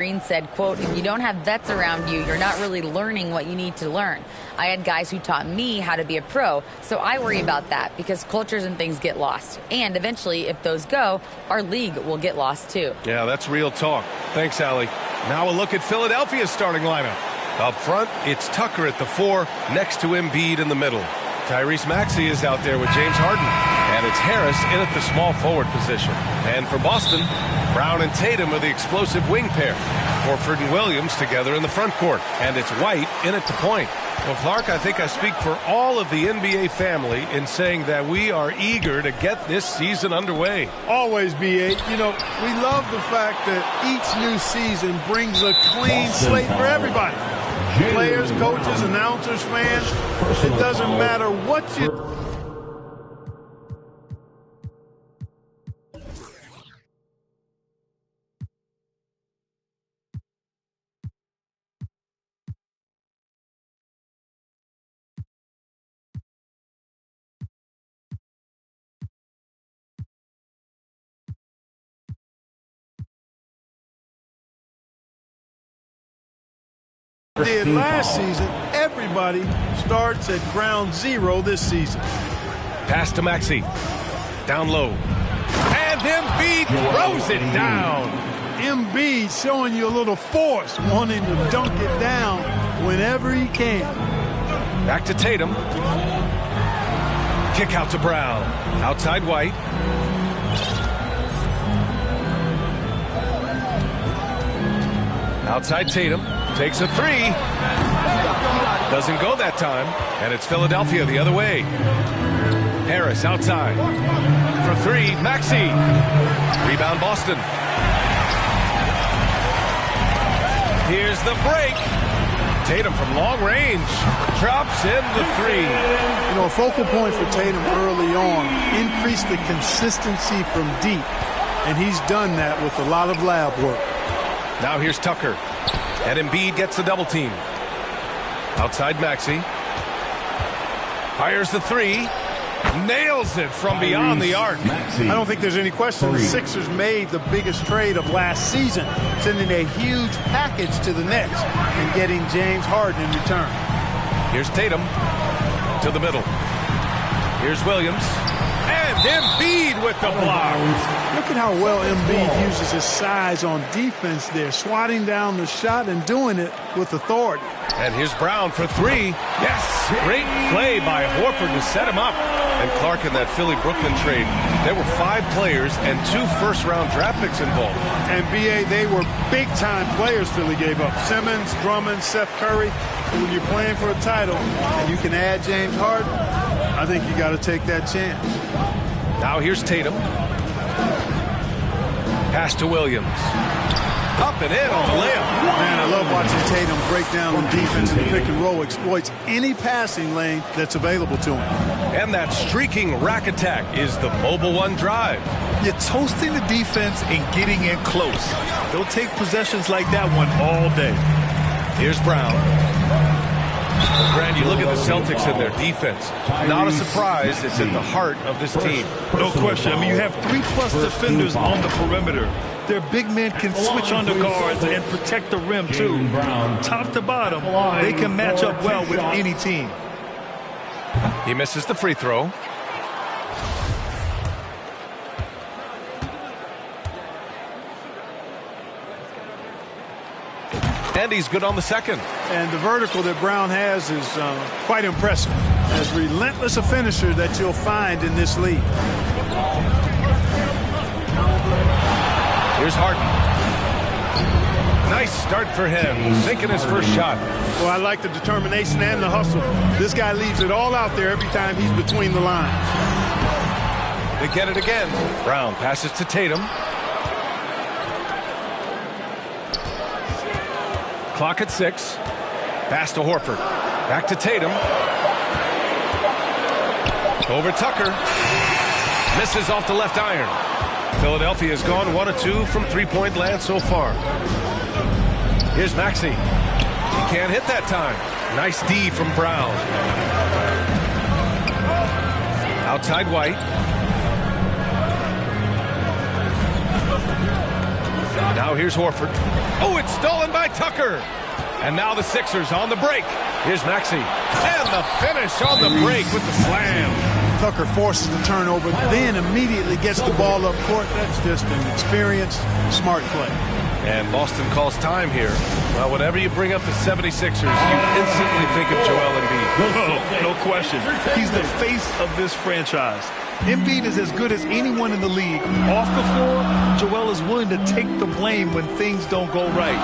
Green said, quote, "If you don't have vets around you, you're not really learning what you need to learn. I had guys who taught me how to be a pro, so I worry about that because cultures and things get lost. And eventually, if those go, our league will get lost too." Yeah, that's real talk. Thanks, Allie. Now a look at Philadelphia's starting lineup. Up front, it's Tucker at the 4, next to Embiid in the middle. Tyrese Maxey is out there with James Harden. And it's Harris in at the small forward position. And for Boston, Brown and Tatum are the explosive wing pair. Horford and Williams together in the front court. And it's White in at the point. Well, Clark, I think I speak for all of the NBA family in saying that we are eager to get this season underway. Always, B.A. You know, we love the fact that each new season brings a clean slate for everybody. Players, coaches, announcers, fans. It doesn't matter what you... did last season. Everybody starts at ground zero this season. Pass to Maxey. Down low. And Embiid throws it down. Embiid showing you a little force, wanting to dunk it down whenever he can. Back to Tatum. Kick out to Brown. Outside White. Outside Tatum. Takes a 3. Doesn't go that time. And it's Philadelphia the other way. Harris outside. For 3, Maxey. Rebound Boston. Here's the break. Tatum from long range. Drops in the 3. You know, a focal point for Tatum early on. Increase the consistency from deep. And he's done that with a lot of lab work. Now here's Tucker. And Embiid gets the double team. Outside Maxey. Fires the 3. Nails it from beyond the arc. I don't think there's any question the Sixers made the biggest trade of last season, sending a huge package to the Nets and getting James Harden in return. Here's Tatum to the middle. Here's Williams. And Embiid with the block. Look at how well Embiid uses his size on defense there, swatting down the shot and doing it with authority. And here's Brown for 3. Yes! Great play by Horford to set him up. And Clark, in that Philly-Brooklyn trade, there were 5 players and 2 first-round draft picks involved. And, B.A., they were big-time players Philly gave up. Simmons, Drummond, Seth Curry. And when you're playing for a title and you can add James Harden, I think you got to take that chance. Now here's Tatum. Pass to Williams. Up and in on the layup. Man, I love watching Tatum break down the defense and pick and roll, exploits any passing lane that's available to him. And that streaking rack attack is the Mobile One drive. You're toasting the defense and getting in close. They'll take possessions like that one all day. Here's Brown. Grant, you look at the Celtics and their defense. Not a surprise, it's at the heart of this team. No question. I mean, you have 3+ defenders on the perimeter. Their big men can switch on the guards and protect the rim, too. Top to bottom, they can match up well with any team. He misses the free throw. And he's good on the second. And the vertical that Brown has is quite impressive. As relentless a finisher that you'll find in this league. Here's Harden. Nice start for him, sinking his first shot. Well, I like the determination and the hustle. This guy leaves it all out there every time he's between the lines. They get it again. Brown passes to Tatum. Clock at 6. Pass to Horford. Back to Tatum. Over Tucker. Misses off the left iron. Philadelphia has gone 1 of 2 from three-point land so far. Here's Maxey. He can't hit that time. Nice D from Brown. Outside White. Now here's Horford. Oh, it's stolen by Tucker. And now the Sixers on the break. Here's Maxey. And the finish on the break with the slam. Tucker forces the turnover, then immediately gets the ball up court. That's just an experienced, smart play. And Boston calls time here. Well, whenever you bring up the 76ers, you instantly think of Joel Embiid. No question. He's the face of this franchise. Embiid is as good as anyone in the league. Off the floor, Joel is willing to take the blame when things don't go right.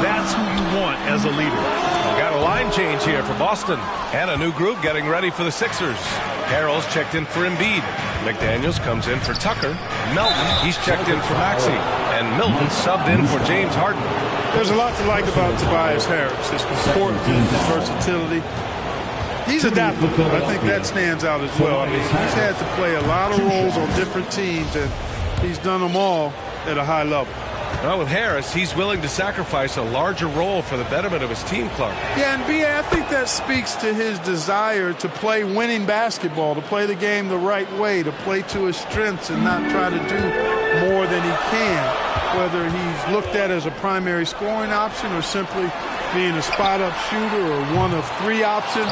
That's who you want as a leader. We got a line change here for Boston. And a new group getting ready for the Sixers. Harrell's checked in for Embiid. McDaniels comes in for Tucker. Melton, he's checked in for Maxey. And Milton subbed in for James Harden. There's a lot to like about Tobias Harris. His comportment, his versatility. He's adaptable. I think that stands out as well. I mean, he's had to play a lot of roles on different teams, and he's done them all at a high level. Well, with Harris, he's willing to sacrifice a larger role for the betterment of his team, Clark. Yeah, and B.A., I think that speaks to his desire to play winning basketball, to play the game the right way, to play to his strengths and not try to do more than he can, whether he's looked at as a primary scoring option or simply being a spot-up shooter or one of three options.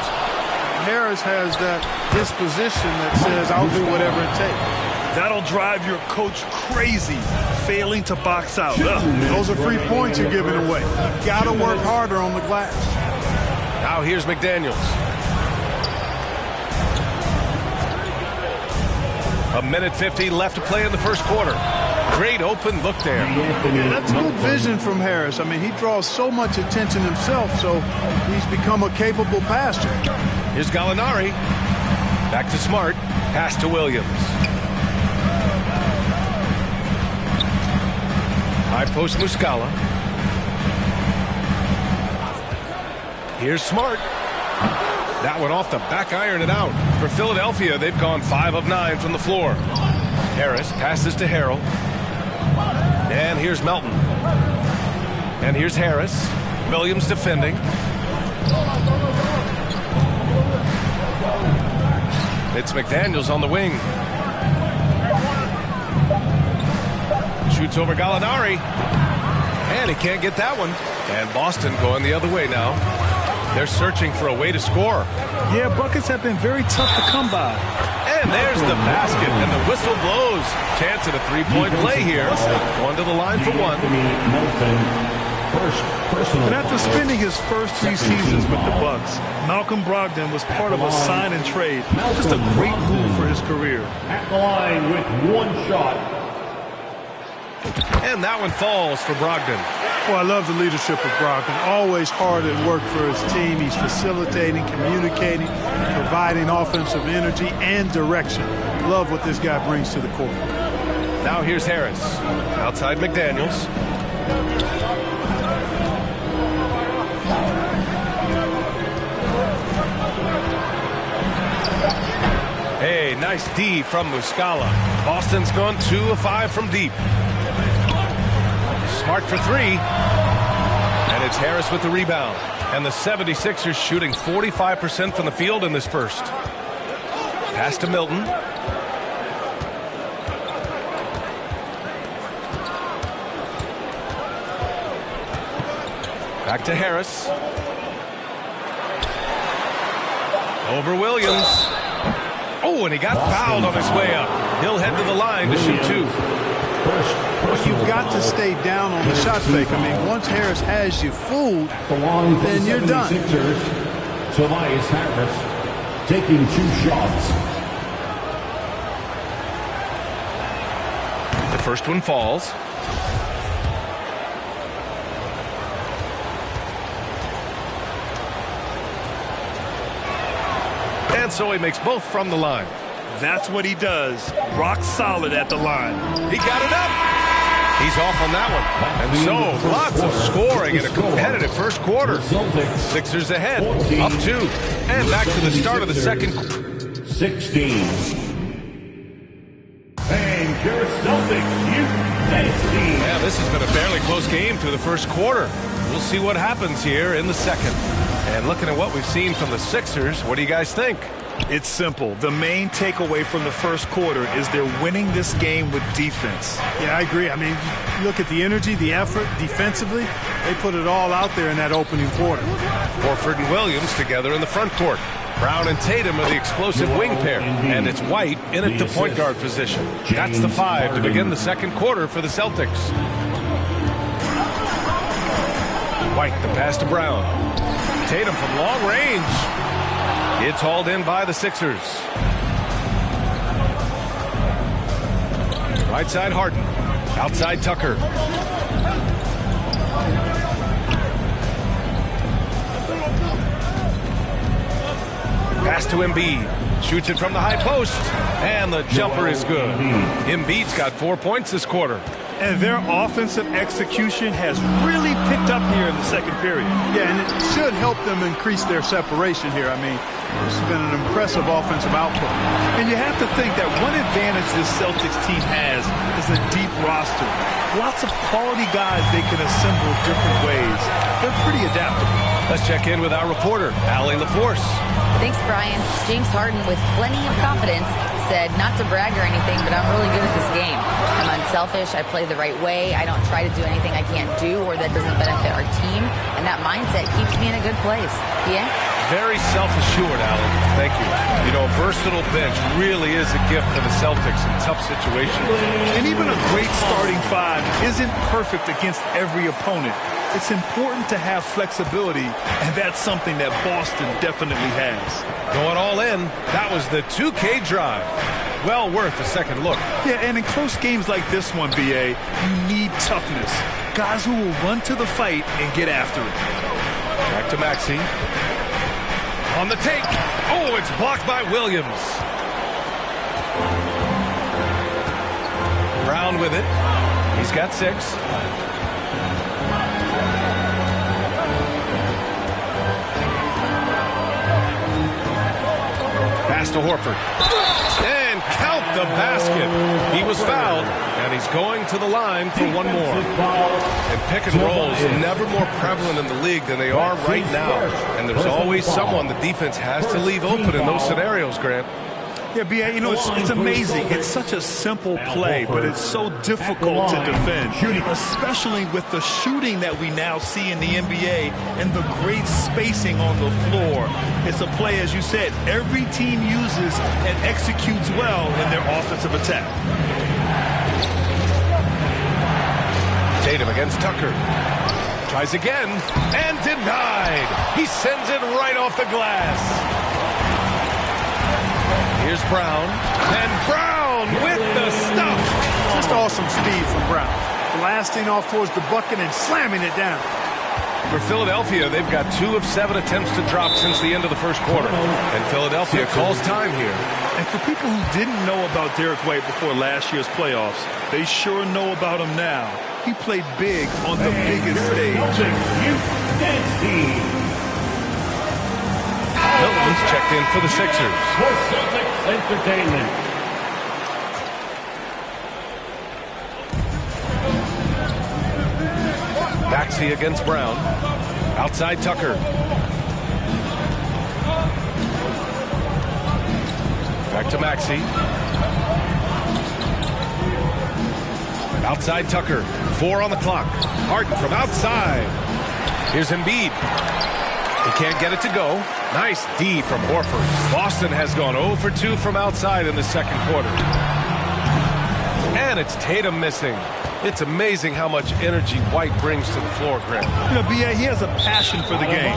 Harris has that disposition that says, I'll do whatever it takes. That'll drive your coach crazy, failing to box out. Those are free points you're giving away. You got to work harder on the glass. Now here's McDaniels. A minute 50 left to play in the first quarter. Great open look there. Yeah, that's good vision from Harris. I mean, he draws so much attention himself, so he's become a capable passer. Here's Gallinari. Back to Smart. Pass to Williams. High post Muscala. Here's Smart. That one off the back iron and out. For Philadelphia, they've gone 5 of 9 from the floor. Harris passes to Harrell. And here's Melton. And here's Harris. Williams defending. It's McDaniels on the wing. Shoots over Gallinari. And he can't get that one. And Boston going the other way now. They're searching for a way to score. Yeah, buckets have been very tough to come by. And there's the basket, and the whistle blows. Chance at a three-point play here. Going to the line for one. And after spending his first 3 seasons with the Bucks, Malcolm Brogdon was part of a sign and trade. Just a great move for his career. At the line with one shot. And that one falls for Brogdon. Well, I love the leadership of Brogdon. Always hard at work for his team. He's facilitating, communicating, providing offensive energy and direction. Love what this guy brings to the court. Now here's Harris. Outside McDaniels. Hey, nice D from Muscala. Boston's gone 2 of 5 from deep. Smart for 3. And it's Harris with the rebound. And the 76ers shooting 45% from the field in this first. Pass to Milton. Back to Harris. Over Williams. Oh, and he got fouled on his way up. He'll head to the line to shoot 2. Well, you've got to stay down on the shot fake. I mean, once Harris has you fooled, then you're done. Tobias Harris taking 2 shots. The first one falls. And so he makes both from the line. That's what he does. Rock solid at the line. He got it up. He's off on that one. And so, lots of scoring in a competitive first quarter. Sixers ahead, up 2. And back to the start of the second. 16. And your Celtics, 16. Yeah, this has been a fairly close game through the first quarter. We'll see what happens here in the second. And looking at what we've seen from the Sixers, what do you guys think? It's simple. The main takeaway from the first quarter is they're winning this game with defense. Yeah, I agree. I mean, look at the energy, the effort defensively. They put it all out there in that opening quarter. Horford and Williams together in the front court. Brown and Tatum are the explosive wing pair, and it's White in at the point guard position. That's the 5 to begin the second quarter for the Celtics. White, the pass to Brown. Tatum from long range. It's hauled in by the Sixers. Right side Harden. Outside Tucker. Pass to Embiid. Shoots it from the high post. And the jumper is good. Embiid's got 4 points this quarter. And their offensive execution has really picked up here in the second period. Yeah, and it should help them increase their separation here. I mean, this has been an impressive offensive output. And you have to think that one advantage this Celtics team has is a deep roster. Lots of quality guys they can assemble different ways. They're pretty adaptable. Let's check in with our reporter, Allie LaForce. Thanks, Brian. James Harden, with plenty of confidence, said not to brag or anything, but I'm really good at this game. I'm unselfish. I play the right way. I don't try to do anything I can't do or that doesn't benefit our team. And that mindset keeps me in a good place. Yeah? Very self-assured, Allen. Thank you. You know, a versatile bench really is a gift for the Celtics in tough situations. And even a great starting 5 isn't perfect against every opponent. It's important to have flexibility, and that's something that Boston definitely has. Going all in, that was the 2K drive. Well worth a second look. Yeah, and in close games like this one, BA, you need toughness. Guys who will run to the fight and get after it. Back to Maxey. On the take. Oh, it's blocked by Williams. Brown with it. He's got 6. Pass to Horford. And count the basket. He was fouled, and he's going to the line for one more. And pick and rolls never more prevalent in the league than they are right now. And there's always someone the defense has to leave open in those scenarios, Grant. Yeah, B.A., you know, it's amazing. It's such a simple play, but it's so difficult to defend, especially with the shooting that we now see in the NBA and the great spacing on the floor. It's a play, as you said, every team uses and executes well in their offensive attack. Tatum against Tucker. Tries again and denied. He sends it right off the glass. Here's Brown, and Brown with the stuff. Just awesome speed from Brown. Blasting off towards the bucket and slamming it down. For Philadelphia, they've got 2 of 7 attempts to drop since the end of the first quarter. And Philadelphia calls time here. And for people who didn't know about Derek White before last year's playoffs, they sure know about him now. He played big on the biggest stage. Milton's checked in for the Sixers. For Celtics Entertainment. Maxey against Brown. Outside Tucker. Back to Maxey. Outside Tucker. 4 on the clock. Harden from outside. Here's Embiid. He can't get it to go. Nice D from Horford. Boston has gone 0 for 2 from outside in the second quarter. And it's Tatum missing. It's amazing how much energy White brings to the floor, Grant. You know, B.A., he has a passion for the game.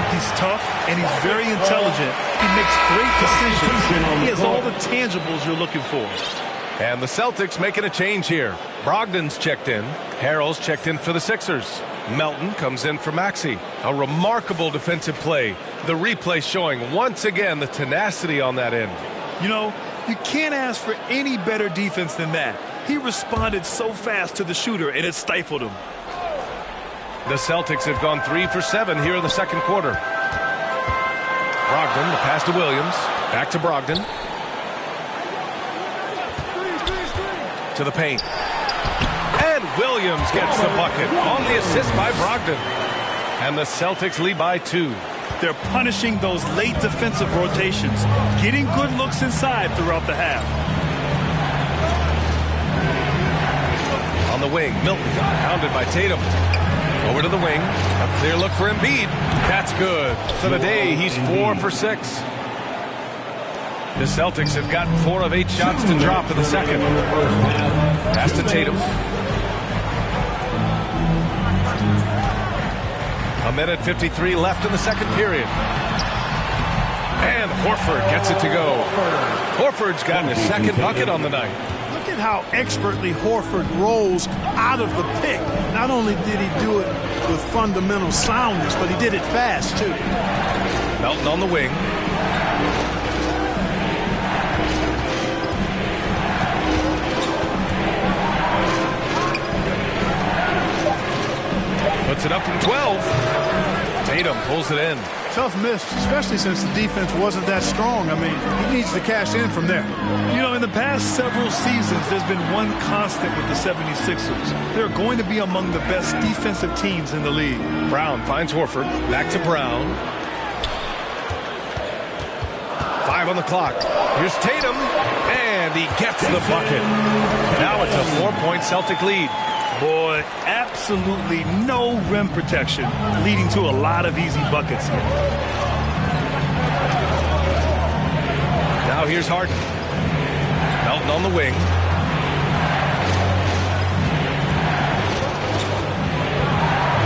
He's tough, and he's very intelligent. He makes great decisions. He has all the tangibles you're looking for. And the Celtics making a change here. Brogdon's checked in. Harrell's checked in for the Sixers. Melton comes in for Maxey. A remarkable defensive play. The replay showing once again the tenacity on that end. You know, you can't ask for any better defense than that. He responded so fast to the shooter, and it stifled him. The Celtics have gone 3 for 7 here in the second quarter. Brogdon, the pass to Williams. Back to Brogdon. To the paint. And Williams gets the bucket on the assist by Brogdon. And the Celtics lead by 2. They're punishing those late defensive rotations, getting good looks inside throughout the half. On the wing, Milton, pounded by Tatum. Over to the wing, a clear look for Embiid. That's good. For the day, he's 4 for 6. The Celtics have gotten 4 of 8 shots to drop in the second. Pass to Tatum. A minute 53 left in the second period. And Horford gets it to go. Horford's gotten his second bucket on the night. Look at how expertly Horford rolls out of the pick. Not only did he do it with fundamental soundness, but he did it fast, too. Melton on the wing. Puts it up from 12. Tatum pulls it in. Tough miss, especially since the defense wasn't that strong. I mean, he needs to cash in from there. You know, in the past several seasons, there's been one constant with the 76ers. They're going to be among the best defensive teams in the league. Brown finds Horford. Back to Brown. 5 on the clock. Here's Tatum. And he gets the bucket. Now it's a 4-point Celtic lead. Boy, absolutely no rim protection, leading to a lot of easy buckets here. Now here's Harden. Melton on the wing.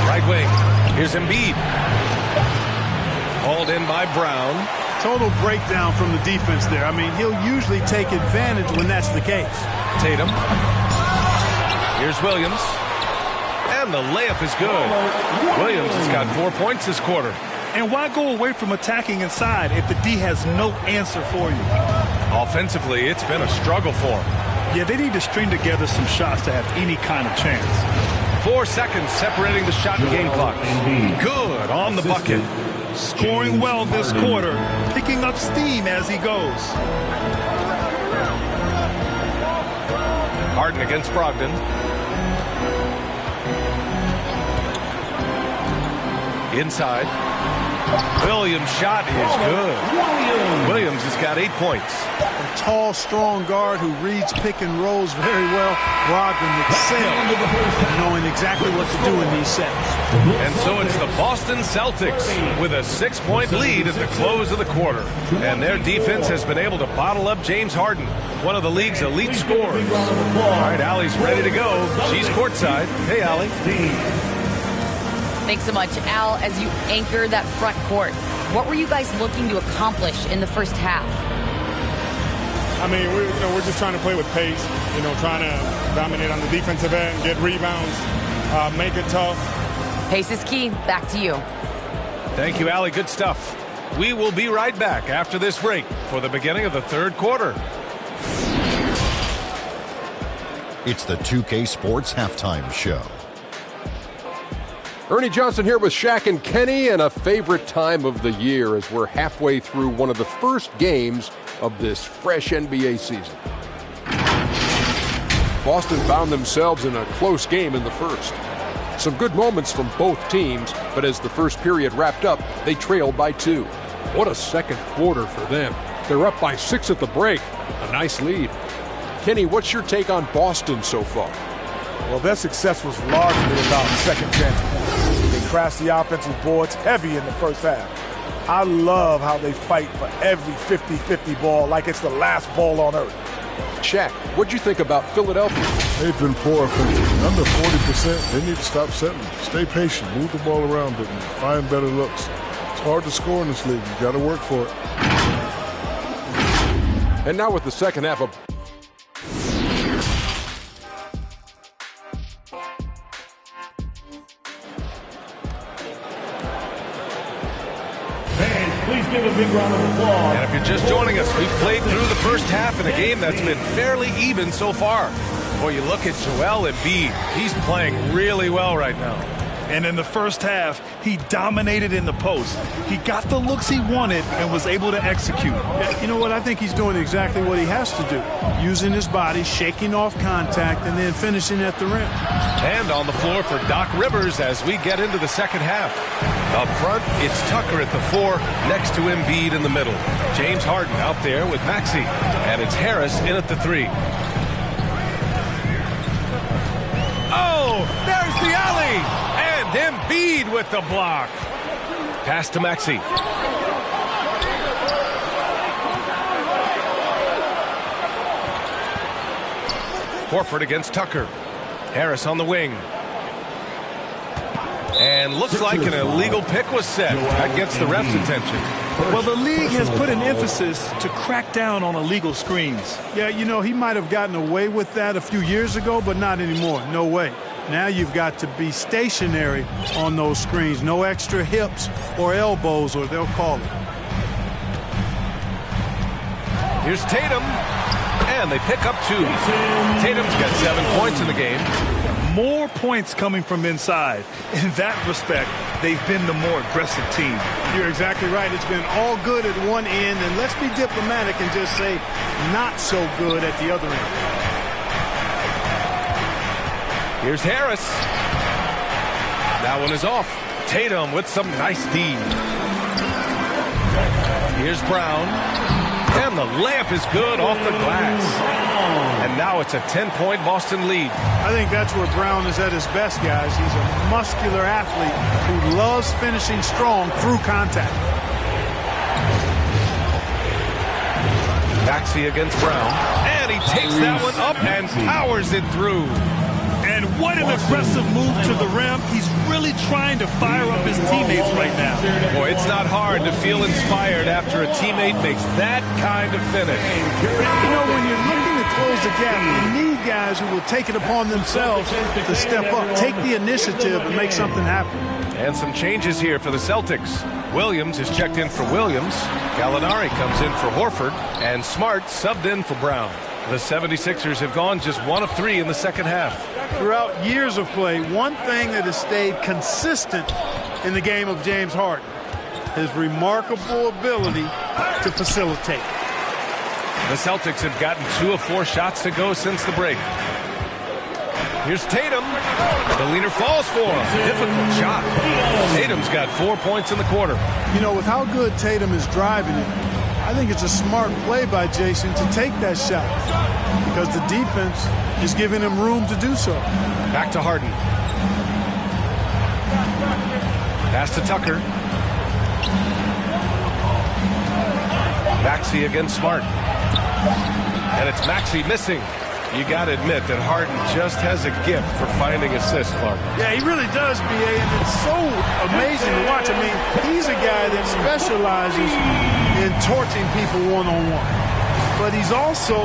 Right wing. Here's Embiid. Hauled in by Brown. Total breakdown from the defense there. I mean, he'll usually take advantage when that's the case. Tatum. Here's Williams. And the layup is good. Williams has got 4 points this quarter. And why go away from attacking inside if the D has no answer for you? Offensively, it's been a struggle for him. Yeah, they need to string together some shots to have any kind of chance. 4 seconds separating the shot and game clock. Good on the bucket. Scoring well this quarter, picking up steam as he goes. Harden against Brogdon. Inside. Williams' shot is good. Williams has got 8 points. A tall, strong guard who reads pick and rolls very well. Brogdon excelled at knowing exactly what to do in these sets. And so it's the Boston Celtics with a 6-point lead at the close of the quarter. And their defense has been able to bottle up James Harden, one of the league's elite scorers. All right, Allie's ready to go. She's courtside. Hey, Allie. Thanks so much, Al. As you anchor that front court, what were you guys looking to accomplish in the first half? I mean, we're just trying to play with pace, trying to dominate on the defensive end, get rebounds, make it tough. Pace is key. Back to you. Thank you, Allie. Good stuff. We will be right back after this break for the beginning of the third quarter. It's the 2K Sports Halftime Show. Ernie Johnson here with Shaq and Kenny, and a favorite time of the year as we're halfway through one of the first games of this fresh NBA season. Boston found themselves in a close game in the first. Some good moments from both teams, but as the first period wrapped up, they trailed by 2. What a second quarter for them. They're up by 6 at the break. A nice lead. Kenny, what's your take on Boston so far? Well, their success was largely about second chance points. They crashed the offensive boards heavy in the first half. I love how they fight for every 50-50 ball like it's the last ball on earth. Shaq, what'd you think about Philadelphia? They've been poor offensively. Under 40%, they need to stop settling. Stay patient, move the ball around, but find better looks. It's hard to score in this league. You got to work for it. And now with the second half of Please give a big round of applause. And if you're just joining us, we've played through the first half in a game that's been fairly even so far. Boy, you look at Joel Embiid. He's playing really well right now. And in the first half, he dominated in the post. He got the looks he wanted and was able to execute. You know what? I think he's doing exactly what he has to do. Using his body, shaking off contact, and then finishing at the rim. And on the floor for Doc Rivers as we get into the second half. Up front, it's Tucker at the 4, next to Embiid in the middle. James Harden out there with Maxey. And it's Harris in at the 3. Oh, there's the alley! And Embiid with the block. Pass to Maxey. Horford against Tucker. Harris on the wing. And looks like an illegal pick was set. That gets the ref's attention. Well, the league has put an emphasis to crack down on illegal screens. Yeah, you know, he might have gotten away with that a few years ago, but not anymore. No way. Now you've got to be stationary on those screens. No extra hips or elbows, or they'll call it. Here's Tatum. And they pick up 2. Tatum's got 7 points in the game. More points coming from inside. In that respect, they've been the more aggressive team. You're exactly right. It's been all good at one end, and let's be diplomatic and just say not so good at the other end. Here's Harris. That one is off. Tatum with some nice D. Here's Brown. And the layup is good off the glass. And now it's a 10-point Boston lead. I think that's where Brown is at his best, guys. He's a muscular athlete who loves finishing strong through contact. Maxey against Brown. And he takes that one up and powers it through. And what an aggressive move to the rim. He's really trying to fire up his teammates right now. Boy, it's not hard to feel inspired after a teammate makes that kind of finish. You know, when you're looking to close the gap, you need guys who will take it upon themselves to step up, take the initiative, and make something happen. And some changes here for the Celtics. Williams is checked in for Williams. Gallinari comes in for Horford. And Smart subbed in for Brown. The 76ers have gone just 1 of 3 in the second half. Throughout years of play, one thing that has stayed consistent in the game of James Harden, his remarkable ability to facilitate. The Celtics have gotten 2 of 4 shots to go since the break. Here's Tatum. The leader falls for him. Difficult shot. Tatum's got 4 points in the quarter. You know, with how good Tatum is driving it, I think it's a smart play by Jason to take that shot because the defense is giving him room to do so. Back to Harden. Pass to Tucker. Maxey against Smart. And it's Maxey missing. You got to admit that Harden just has a gift for finding assists, Clark. Yeah, he really does, B.A., and it's so amazing to watch. I mean, he's a guy that specializes in torching people one-on-one. But he's also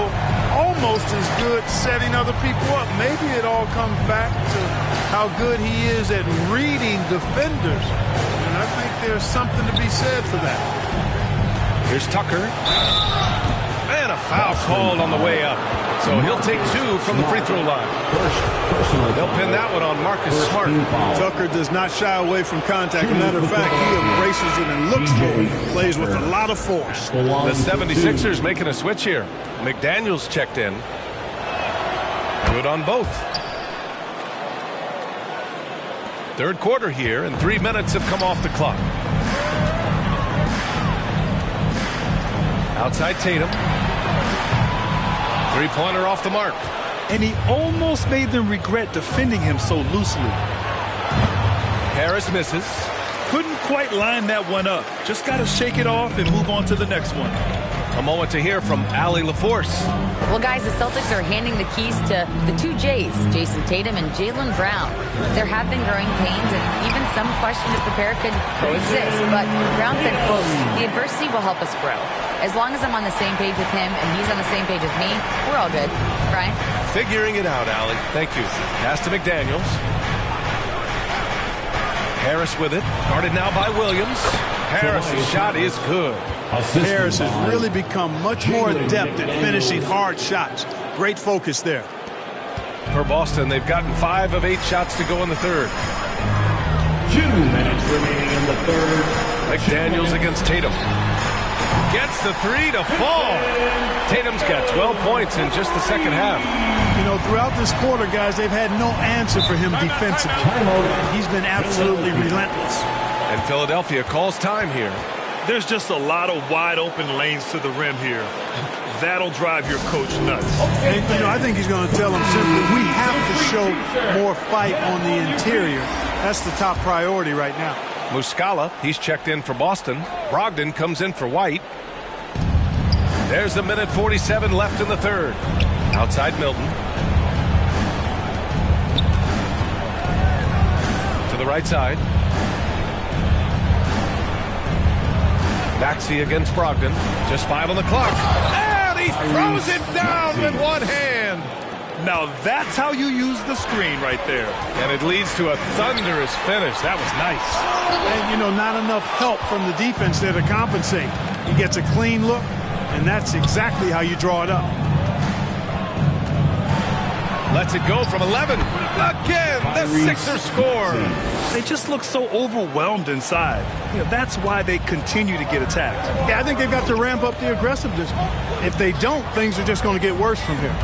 almost as good setting other people up. Maybe it all comes back to how good he is at reading defenders. And I think there's something to be said for that. Here's Tucker. And a foul called on the way up. So he'll take 2 from the free throw line. They'll pin that one on Marcus Smart. Tucker does not shy away from contact. As a matter of fact, he embraces it and looks for it. Plays with a lot of force. The 76ers making a switch here. McDaniels checked in. Good on both. Third quarter here, and 3 minutes have come off the clock. Outside Tatum. Three-pointer off the mark. And he almost made them regret defending him so loosely. Harris misses. Couldn't quite line that one up. Just got to shake it off and move on to the next one. A moment to hear from Allie LaForce. Well, guys, the Celtics are handing the keys to the 2 J's, Jason Tatum and Jaylen Brown. There have been growing pains and even some question if the pair could coexist. But Brown said, quote, the adversity will help us grow. As long as I'm on the same page with him and he's on the same page with me, we're all good. Brian? Figuring it out, Allie. Thank you. Pass to McDaniels. Harris with it. Guarded now by Williams. Harris' shot is good. Harris has really become much more adept at finishing hard shots. Great focus there. For Boston, they've gotten 5 of 8 shots to go in the third. McDaniels against Tatum. Gets the three to fall. Tatum's got 12 points in just the second half. You know, throughout this quarter, guys, they've had no answer for him defensively. He's been absolutely relentless. And Philadelphia calls time here. There's just a lot of wide open lanes to the rim here. That'll drive your coach nuts. And, you know, I think he's going to tell them simply, we have to show more fight on the interior. That's the top priority right now. Muscala, he's checked in for Boston. Brogdon comes in for White. There's a minute 47 left in the third. Outside Milton. To the right side. Maxey against Brogdon. Just 5 on the clock. And he throws it down with one hand. Now that's how you use the screen right there. And it leads to a thunderous finish. That was nice. And, you know, not enough help from the defense there to compensate. He gets a clean look, and that's exactly how you draw it up. Lets it go from 11. Again, the Sixers score. They just look so overwhelmed inside. You know, that's why they continue to get attacked. Yeah, I think they've got to ramp up the aggressiveness. If they don't, things are just going to get worse from here.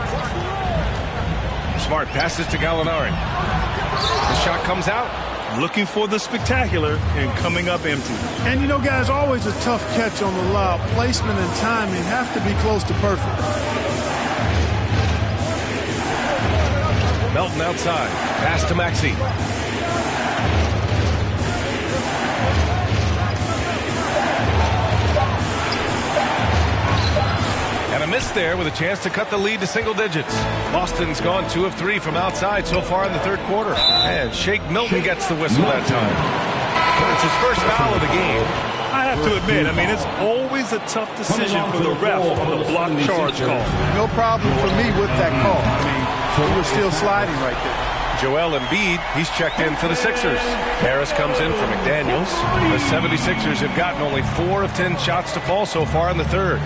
Smart passes to Gallinari. The shot comes out. Looking for the spectacular and coming up empty. And, you know, guys, always a tough catch on the lob. Placement and timing have to be close to perfect. Melton outside. Pass to Maxey. And a miss there with a chance to cut the lead to single digits. Boston's gone 2 of 3 from outside so far in the third quarter. And Shake Milton gets the whistle that time. It's his first foul of the game. I have to admit, I mean, it's always a tough decision for the ref on the block charge call. No problem for me with that call. I mean, he was still sliding right there. Joel Embiid, he's checked in for the Sixers. Harris comes in for McDaniels. The 76ers have gotten only 4 of 10 shots to fall so far in the third.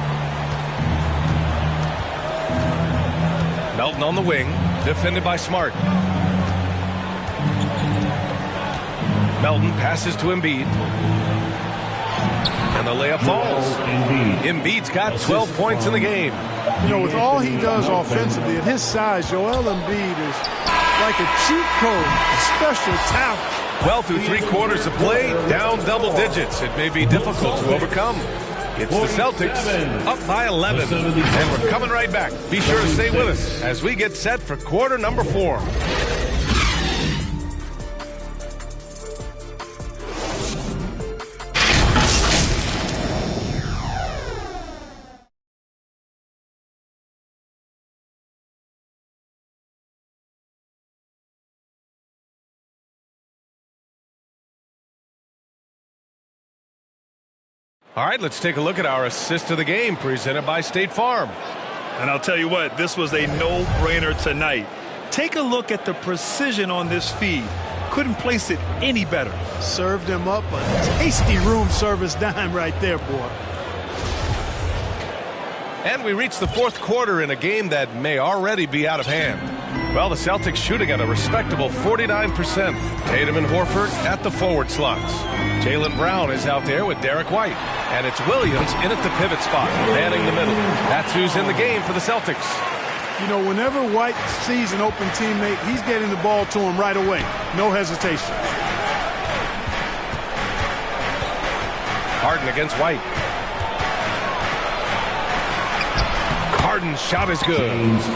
Melton on the wing, defended by Smart. Melton passes to Embiid. And the layup falls. Embiid's got 12 points in the game. You know, with all he does offensively, at his size, Joel Embiid is like a cheat code, a special talent. Well, through 3 quarters of play, down double digits. It may be difficult to overcome. It's the Celtics up by 11. And we're coming right back. Be sure to stay with us as we get set for quarter number 4. All right, let's take a look at our assist of the game presented by State Farm. And I'll tell you what, this was a no-brainer tonight. Take a look at the precision on this feed. Couldn't place it any better. Served him up a tasty room service dime right there, boy. And we reach the fourth quarter in a game that may already be out of hand. Well, the Celtics shooting at a respectable 49%. Tatum and Horford at the forward slots. Jaylen Brown is out there with Derek White. And it's Williams in at the pivot spot, manning the middle. That's who's in the game for the Celtics. You know, whenever White sees an open teammate, he's getting the ball to him right away. No hesitation. Harden against White. Harden's shot is good.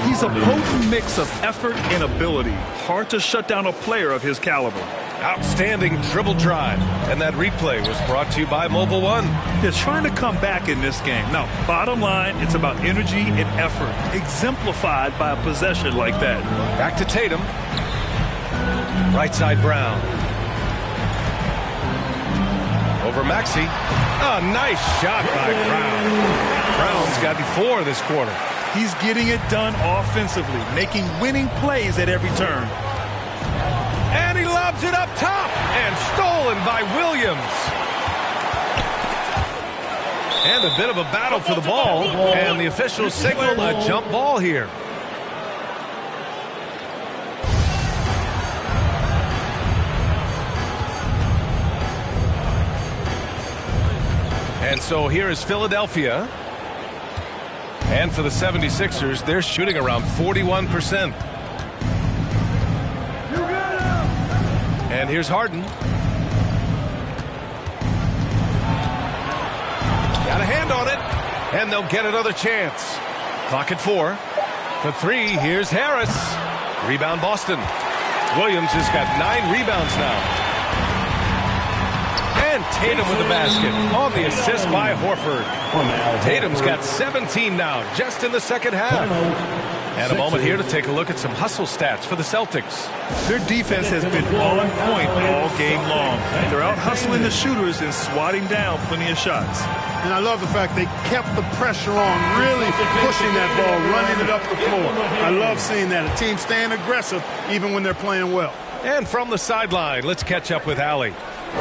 He's a potent mix of effort and ability. Hard to shut down a player of his caliber. Outstanding dribble drive. And that replay was brought to you by Mobile One. They're trying to come back in this game. Now, bottom line, it's about energy and effort, exemplified by a possession like that. Back to Tatum. Right side Brown. Over Maxey. A nice shot by Brown. Brown's got 4 this quarter. He's getting it done offensively, making winning plays at every turn. And he lobs it up top and stolen by Williams. And a bit of a battle for the ball, and the officials signal a jump ball here. And so here is Philadelphia. And for the 76ers, they're shooting around 41%. And here's Harden. Got a hand on it. And they'll get another chance. Clock at 4. For 3, here's Harris. Rebound Boston. Williams has got 9 rebounds now. And Tatum with the basket on the assist by Horford. Tatum's got 17 now, just in the second half. And a moment here to take a look at some hustle stats for the Celtics. Their defense has been on point all game long. They're out hustling the shooters and swatting down plenty of shots. And I love the fact they kept the pressure on, really pushing that ball, running it up the floor. I love seeing that. A team staying aggressive even when they're playing well. And from the sideline, let's catch up with Allie.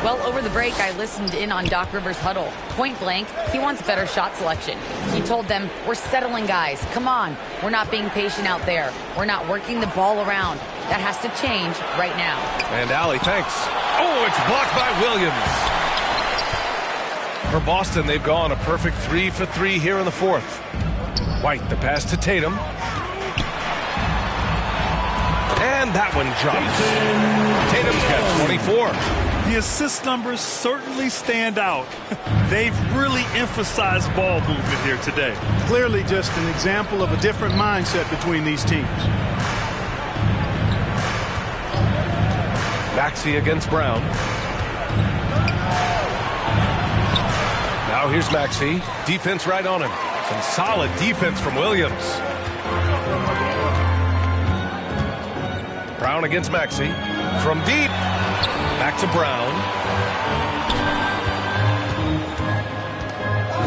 Well, over the break, I listened in on Doc Rivers' huddle. Point blank, he wants better shot selection. He told them, we're settling, guys. Come on. We're not being patient out there. We're not working the ball around. That has to change right now. And Allie, thanks. Oh, it's blocked by Williams. For Boston, they've gone a perfect 3 for 3 here in the fourth. White, the pass to Tatum. And that one drops. Tatum's got 24. The assist numbers certainly stand out. They've really emphasized ball movement here today. Clearly just an example of a different mindset between these teams. Maxey against Brown. Now here's Maxey. Defense right on him. Some solid defense from Williams. Brown against Maxey. From deep. Back to Brown.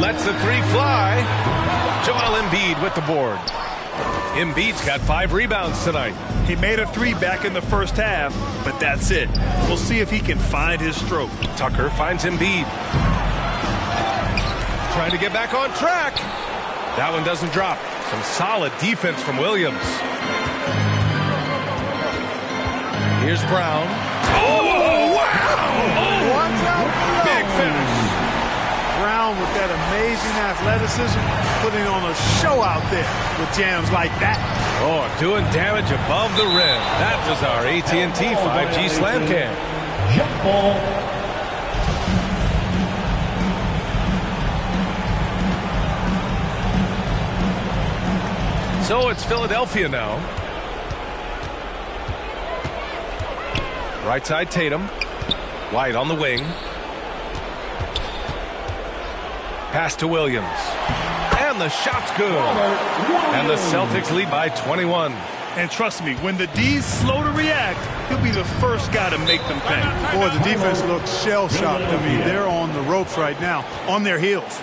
Lets the 3 fly. Joel Embiid with the board. Embiid's got 5 rebounds tonight. He made a 3 back in the first half, but that's it. We'll see if he can find his stroke. Tucker finds Embiid. Trying to get back on track. That one doesn't drop. Some solid defense from Williams. Here's Brown. Oh, wow! Watch out! Big finish. Brown with that amazing athleticism, putting on a show out there with jams like that. Oh, doing damage above the rim. That was our AT&T 5G Slam Cam. Jump ball. So it's Philadelphia now. Right side Tatum. White on the wing. Pass to Williams. And the shot's good. And the Celtics lead by 21. And trust me, when the D's slow to react, he'll be the first guy to make them pay. Boy, the defense looks shell-shocked. I mean, they're on the ropes right now, on their heels.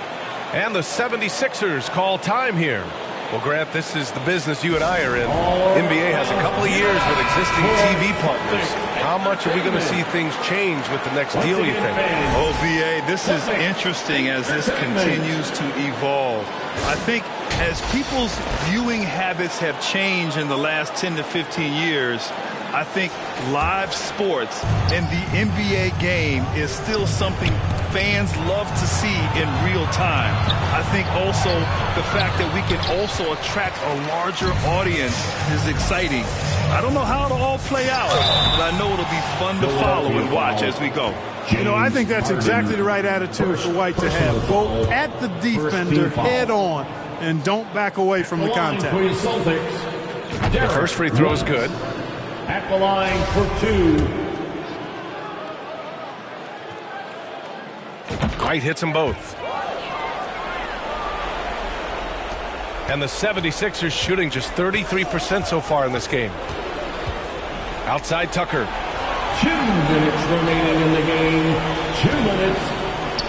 And the 76ers call time here. Well, Grant, this is the business you and I are in. NBA has a couple of years with existing TV partners. How much are we going to see things change with the next deal, you think? Oh, BA, this is interesting as this continues to evolve. I think as people's viewing habits have changed in the last 10 to 15 years, I think live sports and the NBA game is still something fans love to see in real time. I think also the fact that we can also attract a larger audience is exciting. I don't know how it'll all play out, but I know it'll be fun to follow and watch as we go. You know, I think that's exactly the right attitude for White to have. Go at the defender head on and don't back away from the contact. The first free throw is good. At the line for 2. White hits them both. And the 76ers shooting just 33% so far in this game. Outside Tucker. 2 minutes remaining in the game. 2 minutes.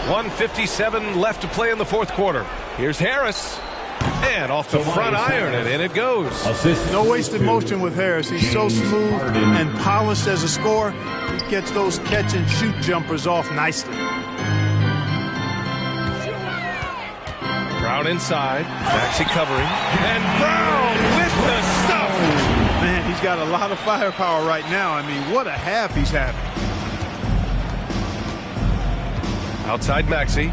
1:57 left to play in the fourth quarter. Here's Harris. And off the front iron, and in it goes. No wasted motion with Harris. He's so smooth and polished as a scorer. He gets those catch and shoot jumpers off nicely. Brown inside. Maxey covering. And Brown with the stuff. Man, he's got a lot of firepower right now. I mean, what a half he's having. Outside Maxey.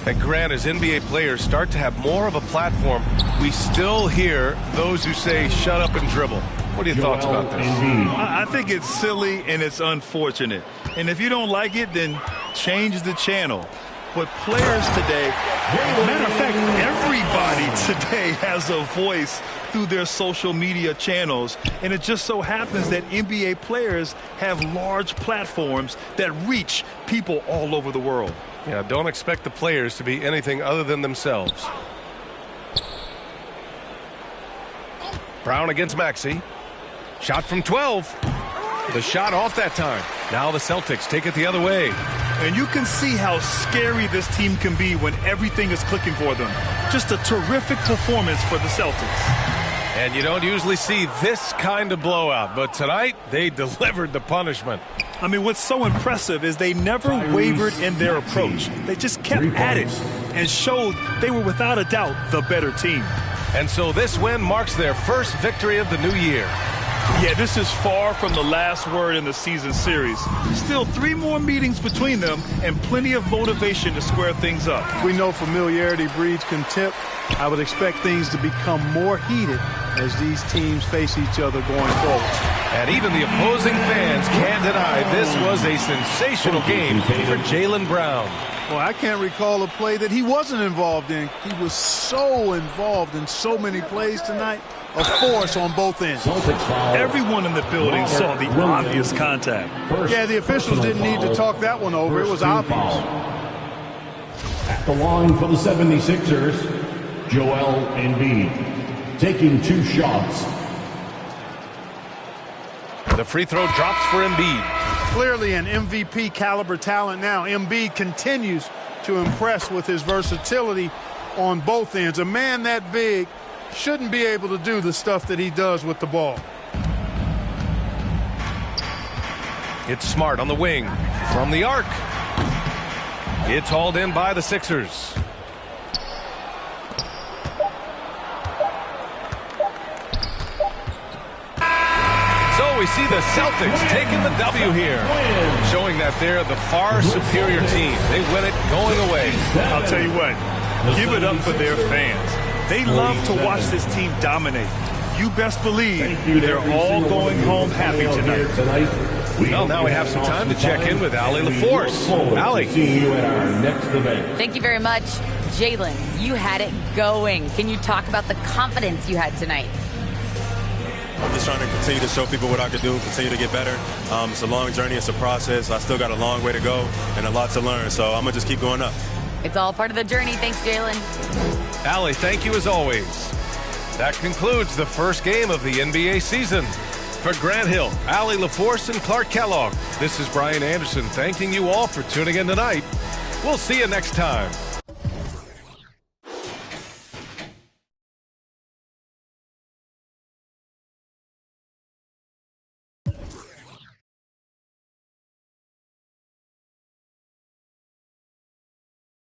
And Grant, as NBA players start to have more of a platform, we still hear those who say, shut up and dribble. What are your thoughts about this? I think it's silly and it's unfortunate. And if you don't like it, then change the channel. But players today, matter of fact, everybody today has a voice through their social media channels. And it just so happens that NBA players have large platforms that reach people all over the world. Yeah, don't expect the players to be anything other than themselves. Brown against Maxey. Shot from 12. The shot off that time. Now the Celtics take it the other way. And you can see how scary this team can be when everything is clicking for them. Just a terrific performance for the Celtics. And you don't usually see this kind of blowout, but tonight they delivered the punishment. I mean, what's so impressive is they never wavered in their approach. They just kept at it and showed they were without a doubt the better team. And so this win marks their first victory of the new year. Yeah, this is far from the last word in the season series. Still 3 more meetings between them and plenty of motivation to square things up. We know familiarity breeds contempt. I would expect things to become more heated as these teams face each other going forward. And even the opposing fans can't deny this was a sensational game for Jaylen Brown. Well, I can't recall a play that he wasn't involved in. He was so involved in so many plays tonight. A force on both ends. Everyone in the building saw the obvious contact. Yeah, the officials didn't need to talk that one over. It was obvious. At the line for the 76ers, Joel Embiid, taking 2 shots. The free throw drops for Embiid. Clearly an MVP caliber talent now. Embiid continues to impress with his versatility on both ends. A man that big shouldn't be able to do the stuff that he does with the ball. It's Smart on the wing from the arc. It's hauled in by the Sixers. So we see the Celtics taking the W here, showing that they're the far superior team. They win it going away. I'll tell you what, give it up for their fans. They love to watch this team dominate. You best believe they're all going home happy tonight. Well, now we have some time to check in with Allie LaForce. Allie. Thank you very much. Jaylen, you had it going. Can you talk about the confidence you had tonight? I'm just trying to continue to show people what I can do, continue to get better. It's a long journey. It's a process. I still got a long way to go and a lot to learn. So I'm going to just keep going up. It's all part of the journey. Thanks, Jaylen. Allie, thank you as always. That concludes the first game of the NBA season. For Grant Hill, Allie LaForce, and Clark Kellogg, this is Brian Anderson thanking you all for tuning in tonight. We'll see you next time.